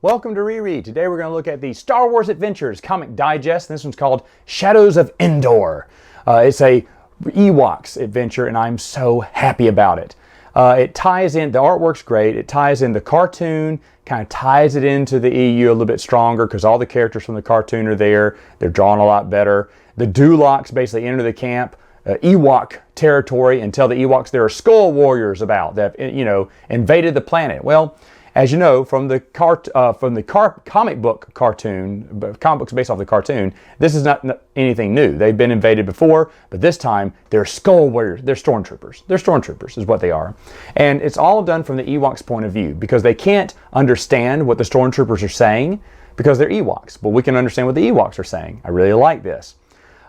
Welcome to Reread. Today we're going to look at the Star Wars Adventures comic digest. This one's called Shadows of Endor. It's a Ewoks adventure and I'm so happy about it. It ties in, the artwork's great, it ties in the cartoon, kind of ties it into the EU a little bit stronger because all the characters from the cartoon are there. They're drawn a lot better. The Dulocs basically enter the camp, Ewok territory, and tell the Ewoks there are Skull Warriors about that, invaded the planet. Well, as you know from the comic book cartoon, comic books based off the cartoon, this is not anything new. They've been invaded before, but this time they're Skull Warriors. They're stormtroopers. They're stormtroopers is what they are. And it's all done from the Ewoks' point of view because they can't understand what the stormtroopers are saying because they're Ewoks. But we can understand what the Ewoks are saying. I really like this.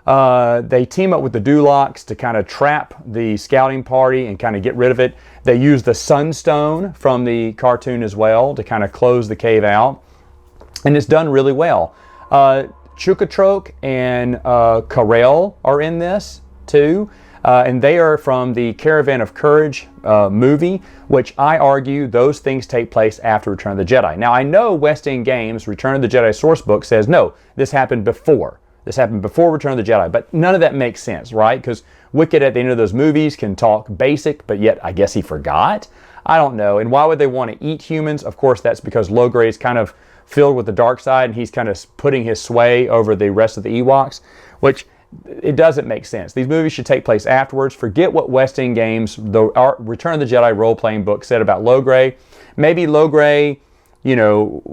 They team up with the Dulocs to kind of trap the scouting party and kind of get rid of it. They use the Sunstone from the cartoon as well to kind of close the cave out. And it's done really well. Chukatrok and Karel are in this too. And they are from the Caravan of Courage movie, which I argue those things take place after Return of the Jedi. Now I know West End Games' Return of the Jedi sourcebook says, no, this happened before. This happened before Return of the Jedi, but none of that makes sense, right? Because Wicket at the end of those movies can talk basic, but yet I guess he forgot. I don't know. And why would they want to eat humans? Of course, that's because Logray is kind of filled with the dark side, and he's kind of putting his sway over the rest of the Ewoks, which it doesn't make sense. These movies should take place afterwards. Forget what West End Games, the Return of the Jedi role-playing book said about Logray. Maybe Logray,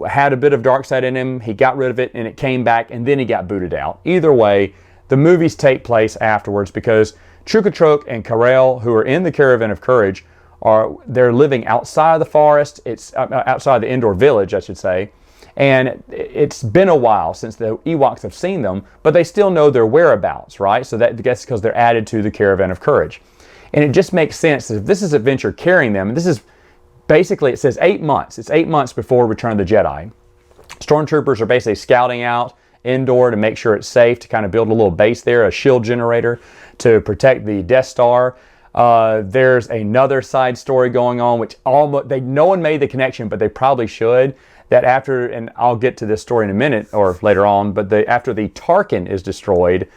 had a bit of dark side in him, he got rid of it, and it came back, and then he got booted out. Either way, the movies take place afterwards because Chukatrok and Karel, who are in the Caravan of Courage, they're living outside of the forest. It's outside the Endor village, I should say, and it's been a while since the Ewoks have seen them, but they still know their whereabouts, right? So that's because they're added to the Caravan of Courage. And it just makes sense that if this is adventure carrying them, and this is basically, it says 8 months. It's 8 months before Return of the Jedi. Stormtroopers are basically scouting out Endor to make sure it's safe, to kind of build a little base there, a shield generator to protect the Death Star. There's another side story going on, which no one made the connection, but they probably should. That after, and I'll get to this story in a minute or later on, but after the Tarkin is destroyed,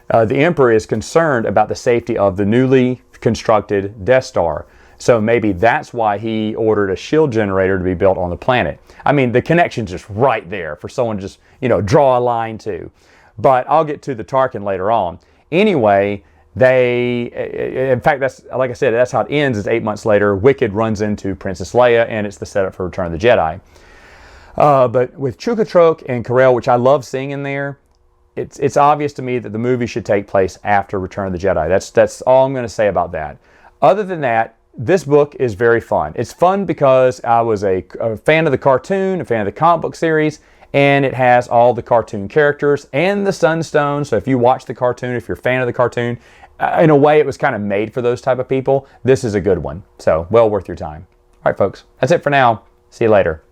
the Emperor is concerned about the safety of the newly constructed Death Star. So maybe that's why he ordered a shield generator to be built on the planet. I mean, the connection's just right there for someone to just, draw a line to. But I'll get to the Tarkin later on. Anyway, in fact, that's, like I said, that's how it ends, is 8 months later, Wicket runs into Princess Leia, and it's the setup for Return of the Jedi. But with Chukatrok and Karel, which I love seeing in there, it's obvious to me that the movie should take place after Return of the Jedi. That's all I'm going to say about that. Other than that, this book is very fun. It's fun because I was a fan of the cartoon, a fan of the comic book series, and it has all the cartoon characters and the Sunstone. So if you watch the cartoon, if you're a fan of the cartoon, in a way it was kind of made for those type of people. This is a good one. So well worth your time. All right, folks, that's it for now. See you later.